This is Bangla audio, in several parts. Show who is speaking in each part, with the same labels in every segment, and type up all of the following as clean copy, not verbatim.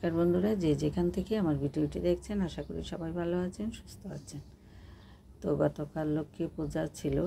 Speaker 1: নমস্কার বন্ধুরা, যে যেখান থেকে আমার ভিডিওটি দেখছেন আশা করি সবাই ভালো আছেন, সুস্থ আছেন। তো গতকাল লক্ষ্মী পূজা ছিল,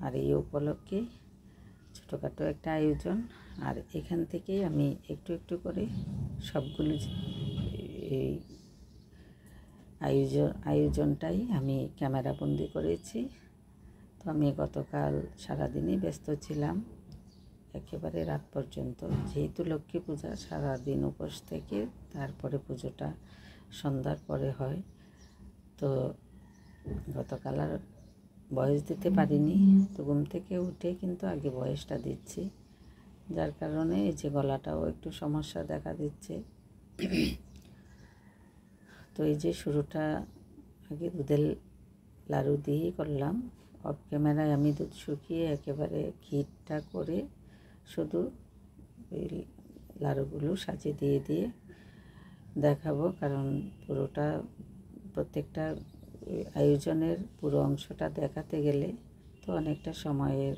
Speaker 1: আর এই উপলক্ষে ছোটোখাটো একটা আয়োজন। আর এখান থেকেই আমি একটু একটু করে সবগুলো এই আয়োজনটাই আমি ক্যামেরা বন্দি করেছি। তো আমি গতকাল সারাদিনই ব্যস্ত ছিলাম, একেবারে রাত পর্যন্ত। যেহেতু লক্ষ্মী পূজা, সারাদিন উপোস থেকে তারপরে পুজোটা সন্ধ্যার পরে হয়। তো গতকাল আর ভয়েস দিতে পারিনি। তো ঘুম থেকে উঠে কিন্তু আগে ভয়েসটা দিচ্ছি, যার কারণে এই যে গলাটাও একটু সমস্যা দেখা দিচ্ছে। তো এই যে শুরুটা আগে দুধের লাড়ু দিয়েই করলাম। অফ ক্যামেরায় আমি দুধ শুকিয়ে একেবারে ক্ষীরটা করে শুধু এই লাড়ুগুলো সাজিয়ে দিয়ে দেখাবো, কারণ পুরোটা প্রত্যেকটা আয়োজনের পুরো অংশটা দেখাতে গেলে তো অনেকটা সময়ের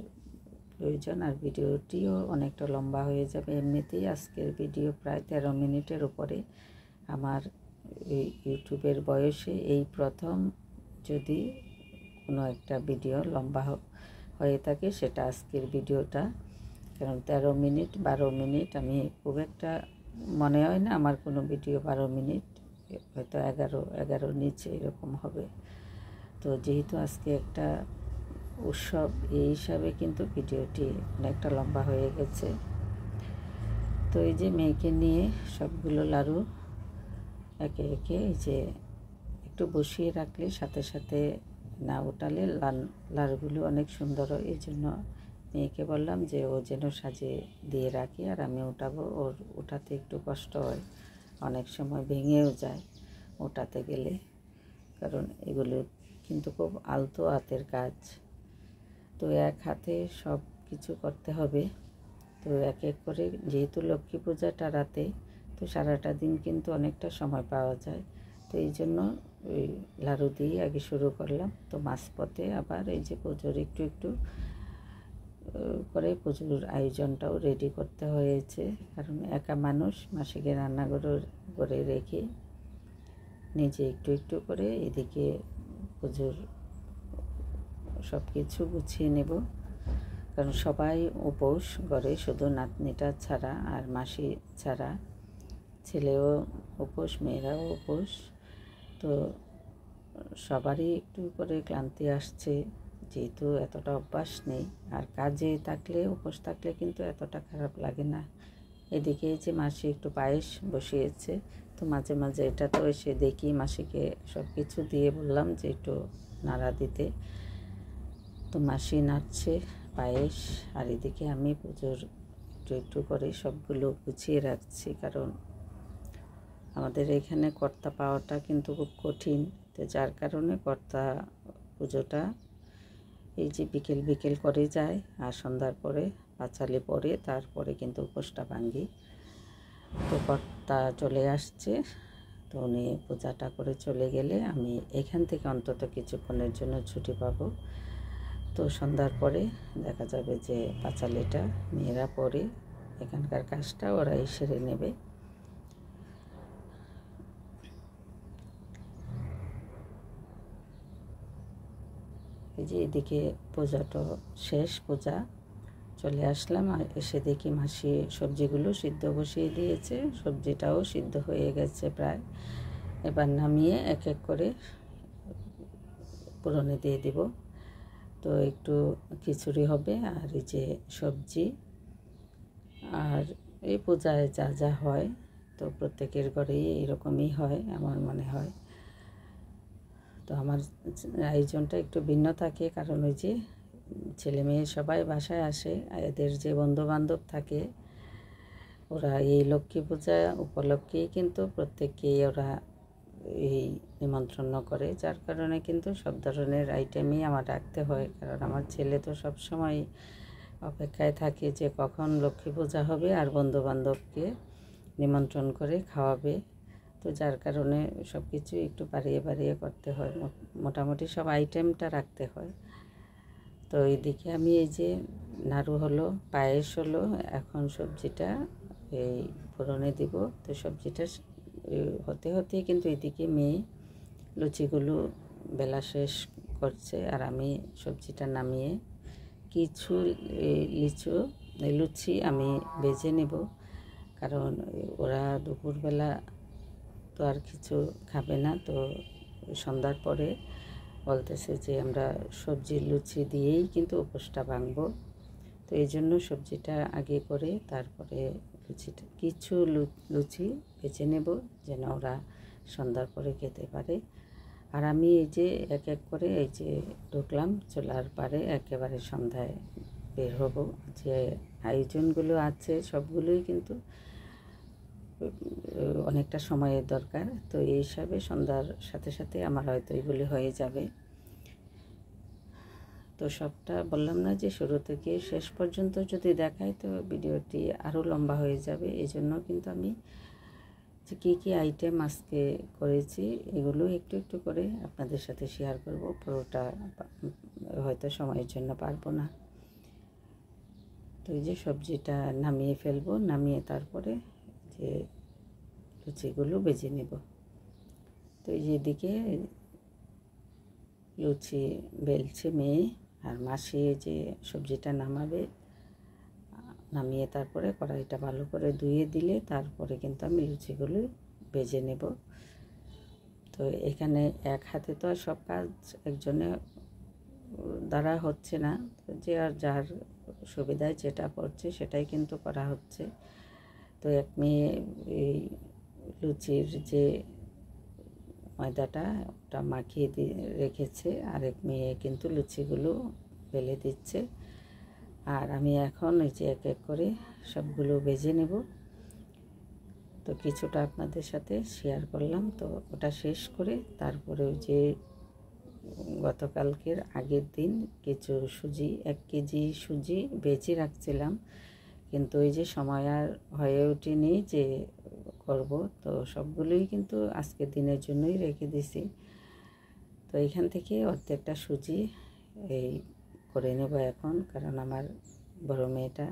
Speaker 1: প্রয়োজন, আর ভিডিওটিও অনেকটা লম্বা হয়ে যাবে। এমনিতেই আজকের ভিডিও প্রায় 13 মিনিটের উপরে। আমার ইউটিউবের বয়সে এই প্রথম যদি কোনো একটা ভিডিও লম্বা হয়ে থাকে, সেটা আজকের ভিডিওটা। কারণ 13 মিনিট 12 মিনিট আমি খুব একটা মনে হয় না আমার কোনো ভিডিও 12 মিনিট, হয়তো 11 নিচে এরকম হবে। তো যেহেতু আজকে একটা উৎসব, এই হিসাবে কিন্তু ভিডিওটি অনেকটা লম্বা হয়ে গেছে। তো এই যে মেয়েকে নিয়ে সবগুলো লাড়ু একে একে এই যে একটু বসিয়ে রাখলে সাথে সাথে না ওঠালে লাড়ুগুলো অনেক সুন্দর হয়। এই জন্য মেয়েকে বললাম যে ও যেন সাজিয়ে দিয়ে রাখি, আর আমি উঠাবো। ওর ওঠাতে একটু কষ্ট হয়, অনেক সময় ভেঙেও যায় ওঠাতে গেলে, কারণ এগুলো কিন্তু খুব আলতো হাতের কাজ। তো এক হাতে সব কিছু করতে হবে। তো এক এক করে, যেহেতু লক্ষ্মী পূজাটা রাতে, তো সারাটা দিন কিন্তু অনেকটা সময় পাওয়া যায়। তো এই জন্য ওই লাড়ু দিয়ে আগে শুরু করলাম। তো মাঝপথে আবার এই যে পুজোর একটু একটু করে পুজোর আয়োজনটাও রেডি করতে হয়েছে, কারণ একা মানুষ মাসিকে রান্না করে রেখে নিজে একটু একটু করে এদিকে পুজোর সব কিছু গুছিয়ে নেব। কারণ সবাই উপোস করে, শুধু নাতনিটা ছাড়া আর মাসি ছাড়া। ছেলেও উপোস, মেয়েরাও উপোস। তো সবারই একটু করে ক্লান্তি আসছে, যেহেতু এতটা অভ্যাস নেই। আর কাজে থাকলে, উপোস থাকলে কিন্তু এতটা খারাপ লাগে না। এদিকে যে মাসি একটু পায়েস বসিয়েছে, তো মাঝে মাঝে এটা তো এসে দেখি মাসিকে সব কিছু দিয়ে বললাম যে একটু নাড়া দিতে। তো মাসি নাড়ছে পায়েস, আর এদিকে আমি পুজোর একটু একটু করে সবগুলো গুছিয়ে রাখছি, কারণ আমাদের এখানে কর্তা পাওয়াটা কিন্তু খুব কঠিন। তো যার কারণে কর্তা পুজোটা এই যে বিকেল করে যায়, আর সন্ধ্যার পরে পাঁচালি পরে তারপরে কিন্তু উপোসটা ভাঙ্গি। তো কর্তা চলে আসছে, তো উনি পূজাটা করে চলে গেলে আমি এখান থেকে অন্তত কিছুক্ষণের জন্য ছুটি পাবো। তো সন্ধ্যার পরে দেখা যাবে যে পাঁচালিটা মেয়েরা পরে এখানকার কাজটা ওরাই সেরে নেবে। এই যে এদিকে পূজাটা শেষ, পূজা চলে আসলাম, আর এসে দেখি মাসি সবজিগুলো সিদ্ধ বসিয়ে দিয়েছে। সবজিটাও সিদ্ধ হয়ে গেছে প্রায়। এবার নামিয়ে এক এক করে পুরনে দিয়ে দিব। তো একটু খিচুড়ি হবে, আর এই যে সবজি, আর এই পূজায় যা যা হয়, তো প্রত্যেকের ঘরেই এরকমই হয় আমার মনে হয়। তো আমার আয়োজনটা একটু ভিন্ন থাকে, কারণ ওই যে ছেলে মেয়ে সবাই বাসায় আসে, এদের যে বন্ধুবান্ধব থাকে ওরা এই লক্ষ্মী পূজা উপলক্ষেই কিন্তু প্রত্যেককেই ওরা এই নিমন্ত্রণ করে, যার কারণে কিন্তু সব ধরনের আইটেমই আমার রাখতে হয়। কারণ আমার ছেলে তো সবসময় অপেক্ষায় থাকে যে কখন লক্ষ্মী পূজা হবে আর বন্ধুবান্ধবকে নিমন্ত্রণ করে খাওয়াবে। তো যার কারণে সব কিছু একটু বাড়িয়ে করতে হয়, মোটামুটি সব আইটেমটা রাখতে হয়। তো এইদিকে আমি এই যে নাড়ু হলো, পায়েস হলো, এখন সবজিটা এই ফোড়নে দিব। তো সবজিটা হতে হতে কিন্তু এদিকে মেয়ে লুচিগুলো বেলা শেষ করছে, আর আমি সবজিটা নামিয়ে কিছু লুচি আমি ভেজে নেব, কারণ ওরা দুপুরবেলা তো আর কিছু খাবে না। তো সন্ধ্যার পরে বলতেছে যে আমরা সবজির লুচি দিয়েই কিন্তু উপোসটা ভাঙবো। তো এই জন্য সবজিটা আগে করে তারপরে লুচিটা কিছু লুচি ভেজে নেব, যেন ওরা সন্ধ্যার পরে খেতে পারে। আর আমি এই যে এক এক করে এই যে ঢুকলাম চুলার পারে, একেবারে সন্ধ্যায় বের হব। যে আয়োজনগুলো আছে সবগুলোই কিন্তু অনেকটা সময়ের দরকার। তো এই হিসাবে সন্ধ্যার সাথে সাথে আমার হয়তো এগুলি হয়ে যাবে। তো সবটা বললাম না যে শুরু থেকে শেষ পর্যন্ত যদি দেখাই তো ভিডিওটি আরও লম্বা হয়ে যাবে। এই জন্য কিন্তু আমি যে কী কী আইটেম আজকে করেছি এগুলো একটু একটু করে আপনাদের সাথে শেয়ার করব। পুরোটা হয়তো সময়ের জন্য পারবো না। তো এই যে সবজিটা নামিয়ে ফেলবো, নামিয়ে তারপরে যে লুচিগুলো ভেজে নেব। তো এই যে এদিকে লুচি বেলছে মেয়ে, আর মাসি যে সবজিটা নামিয়ে তারপরে কড়াইটা ভালো করে ধুয়ে দিলে তারপরে কিন্তু আমি লুচিগুলো ভেজে নেব। তো এখানে এক হাতে তো আর সব কাজ একজনে দ্বারা হচ্ছে না, যে আর যার সুবিধায় যেটা করছে সেটাই কিন্তু করা হচ্ছে। তো এক মেয়ে এই লুচির যে ময়দাটা ওটা মাখিয়ে রেখেছে, আর এক মেয়ে কিন্তু লুচিগুলো বেলে দিচ্ছে। আর আমি এখন এই যে এক এক করে সবগুলো ভেজে নেব। তো কিছুটা আপনাদের সাথে শেয়ার করলাম। তো ওটা শেষ করে তারপরে যে গতকালকের আগের দিন কিছু সুজি 1 কেজি সুজি বেঁচে রাখছিলাম, কিন্তু ওই যে সময় আর হয়ে ওঠেনি যে করব। তো সবগুলোই কিন্তু আজকের দিনের জন্যই রেখে দিছি। তো এখান থেকে অর্ধেকটা সুজি এই করে নেব এখন, কারণ আমার বড় মেয়েটা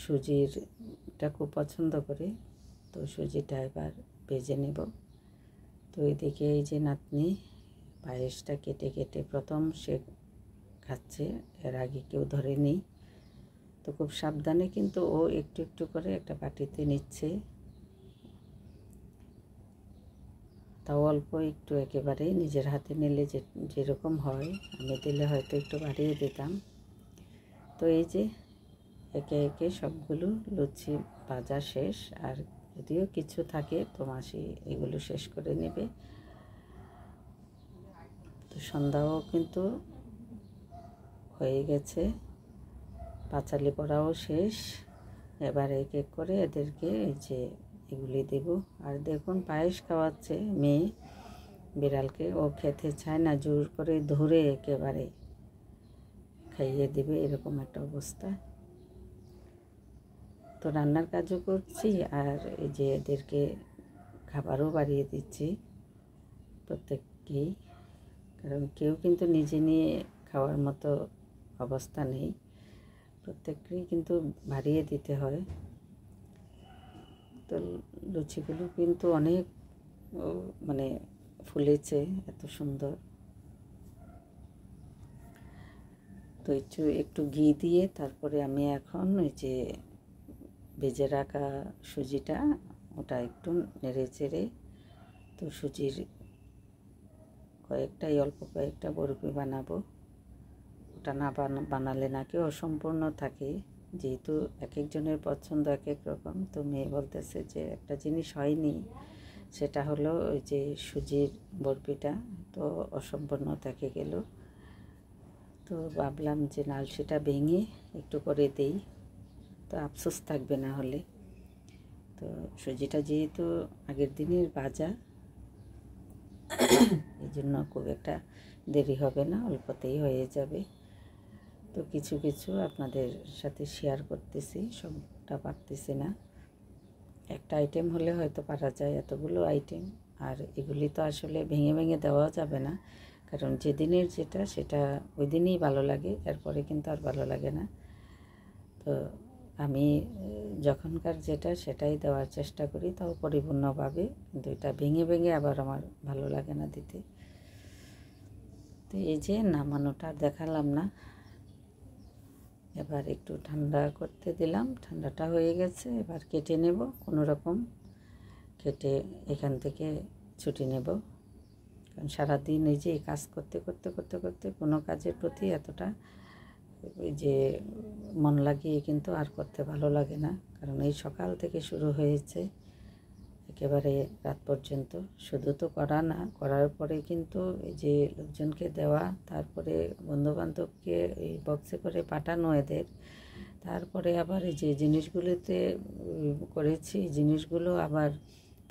Speaker 1: সুজিরটা খুব পছন্দ করে। তো সুজিটা এবার ভেজে নেব। তো এদিকে এই যে নাতনি পায়েসটা কেটে কেটে প্রথম সে খাচ্ছে, এর আগে কেউ ধরেনি। তো খুব সাবধানে কিন্তু ও একটু একটু করে একটা বাটিতে নিচ্ছে, তাও অল্প একটু, একেবারে নিজের হাতে নিলে যেরকম হয়, আমি দিলে হয়তো একটু বাড়িয়ে দিতাম। তো এই যে একে একে সবগুলো লুচি ভাজা শেষ, আর যদিও কিছু থাকে তো মাসি এগুলো শেষ করে নেবে। তো সন্ধ্যাও কিন্তু হয়ে গেছে, পাঁচালি পড়াও শেষ। এবার এক এক করে এদেরকে এই যে এগুলি দেব। আর দেখুন পায়েস খাওয়াচ্ছে মেয়ে বিড়ালকে, ও খেতে চায় না, জোর করে ধরে একেবারে খাইয়ে দেবে, এরকম একটা অবস্থা। তো রান্নার কাজও করছি, আর এই যে এদেরকে খাবারও বাড়িয়ে দিচ্ছি প্রত্যেককেই, কারণ কেউ কিন্তু নিজে নিয়ে খাওয়ার মতো অবস্থা নেই, প্রত্যেককেই কিন্তু বাড়িয়ে দিতে হয়। তো লুচিগুলো কিন্তু অনেক মানে ফুলেছে, এত সুন্দর। তো একটু ঘি দিয়ে তারপরে আমি এখন ওই যে ভেজে রাখা সুজিটা ওটা একটু নেড়ে চেড়ে, তো সুজির অল্প কয়েকটা বরফি বানাবো। ওটা না বানালে নাকি অসম্পূর্ণ থাকে, যেহেতু এক একজনের পছন্দ এক এক রকম। তো মেয়ে বলতেছে যে একটা জিনিস হয়নি, সেটা হলো ওই যে সুজির বরফিটা তো অসম্পূর্ণ থেকে গেল। তো ভাবলাম যে নালসিটা ভেঙে একটু করে দেই, তো আফসোস থাকবে না হলে। তো সুজিটা যেহেতু আগের দিনের ভাজা, এই জন্য খুব একটা দেরি হবে না, অল্পতেই হয়ে যাবে। তো কিছু কিছু আপনাদের সাথে শেয়ার করতেছি, সবটা পারতেছি না। একটা আইটেম হলে হয়তো পারা যায়, এতগুলো আইটেম আর এগুলি তো আসলে ভেঙে ভেঙে দেওয়া যাবে না, কারণ যেদিনের যেটা সেটা ওই দিনই ভালো লাগে, এরপরে কিন্তু আর ভালো লাগে না। তো আমি যখনকার যেটা সেটাই দেওয়ার চেষ্টা করি, তাও পরিপূর্ণভাবে, কিন্তু এটা ভেঙে ভেঙে আবার আমার ভালো লাগে না দিতে। তো এই যে নামানোটা দেখালাম না, এবার একটু ঠান্ডা করতে দিলাম, ঠান্ডাটা হয়ে গেছে। এবার কেটে নেব, কোনো রকম কেটে এখান থেকে ছুটি নেব। কারণ সারাদিন এই যে এই কাজ করতে করতে করতে করতে কোনো কাজের প্রতি এতটা ওই যে মন লাগিয়ে কিন্তু আর করতে ভালো লাগে না। কারণ এই সকাল থেকে শুরু হয়েছে একেবারে রাত পর্যন্ত। শুধু তো করা না, করার পরে কিন্তু এই যে লোকজনকে দেওয়া, তারপরে বন্ধুবান্ধবকে এই বক্সে করে পাঠানো এদের, তারপরে আবার এই যে জিনিসগুলিতে করেছি জিনিসগুলো আবার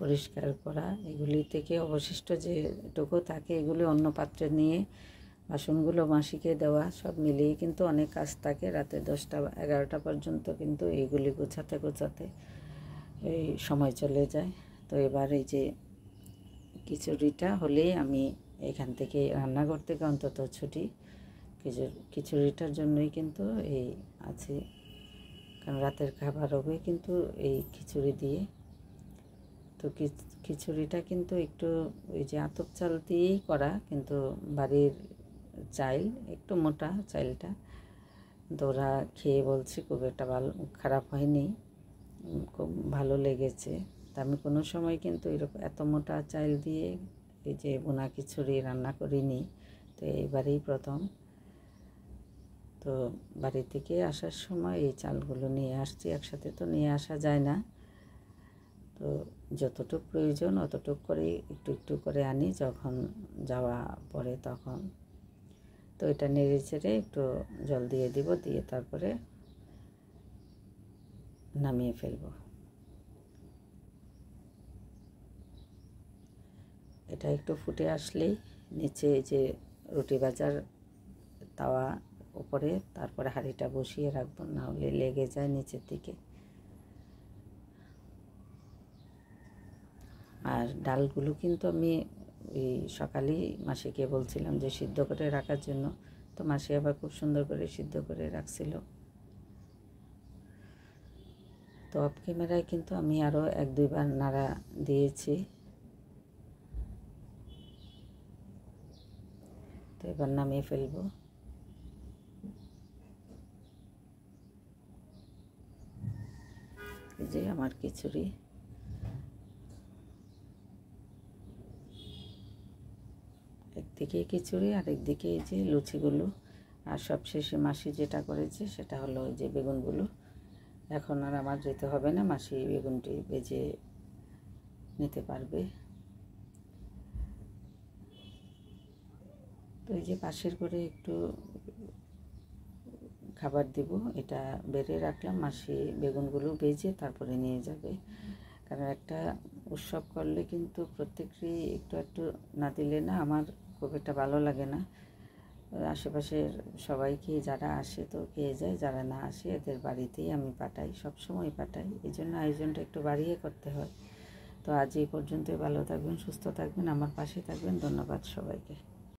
Speaker 1: পরিষ্কার করা, এগুলি থেকে অবশিষ্ট যেটুকু থাকে এগুলি অন্য পাত্রে নিয়ে বাসনগুলো মাসিকে দেওয়া, সব মিলিয়ে কিন্তু অনেক কাজ থাকে। রাতে 10টা 11টা পর্যন্ত কিন্তু এইগুলি গোছাতে গোছাতে এই সময় চলে যায়। তো এবার এই যে খিচুড়িটা হলেই আমি এখান থেকে রান্নাঘর থেকে অন্তত ছুটি। খিচুড়িটার জন্যই কিন্তু এই আছে, কারণ রাতের খাবার হবে কিন্তু এই খিচুড়ি দিয়ে। তো খিচুড়িটা কিন্তু একটু ওই যে আতপ চাল দিয়েই করা, কিন্তু বাড়ির চাল, একটু মোটা চালটা। তো ওরা খেয়ে বলছে খুব একটা ভালো, খারাপ হয়নি, খুব ভালো লেগেছে। তা আমি কোনো সময় কিন্তু এরকম এত মোটা চাল দিয়ে এই যে বোনা খিচুড়ি রান্না করিনি, তো এইবারেই প্রথম। তো বাড়ি থেকে আসার সময় এই চালগুলো নিয়ে আসছি, একসাথে তো নিয়ে আসা যায় না। তো যতটুকু প্রয়োজন অতটুকু করে একটু একটু করে আনি যখন যাওয়া পড়ে তখন। তো এটা নেড়ে চেড়ে একটু জল দিয়ে দিব, দিয়ে তারপরে নামিয়ে ফেলব। এটা একটু ফুটে আসলেই নিচে এই যে রুটি ভাজার তাওয়া উপরে, তারপরে হাঁড়িটা বসিয়ে রাখবো, না হলে লেগে যায় নিচের দিকে। আর ডালগুলো কিন্তু আমি এই সকালেই মাসিকে বলছিলাম যে সিদ্ধ করে রাখার জন্য, তো মাসি আবার খুব সুন্দর করে সিদ্ধ করে রাখছিল। তো অফ ক্যামেরায় কিন্তু আমি আরও 1-2 বার নাড়া দিয়েছি। তো এবার নামিয়ে ফেলবো। এই যে আমার খিচুড়ি, একদিকে খিচুড়ি আর একদিকে এই যে লুচিগুলো। আর সবশেষে মাসি যেটা করেছে সেটা হলো ওই যে বেগুনগুলো। এখন আর আমার যেতে হবে না, মাসি বেগুনটি ভেজে নিতে পারবে। তো এই যে পাশের করে একটু খাবার দিব, এটা বেড়ে রাখলাম, মাসি বেগুনগুলো ভেজে তারপরে নিয়ে যাবে। কারণ একটা উৎসব করলে কিন্তু প্রত্যেকেরই একটু একটু না দিলে না আমার খুব একটা ভালো লাগে না। আশেপাশের সবাইকে যারা আসে তো খেয়ে যায়, যারা না আসে এদের বাড়িতেই আমি পাঠাই, সবসময় পাঠাই। এই জন্য আয়োজনটা একটু বাড়িয়ে করতে হয়। তো আজ এই পর্যন্তই, ভালো থাকবেন, সুস্থ থাকবেন, আমার পাশে থাকবেন। ধন্যবাদ সবাইকে।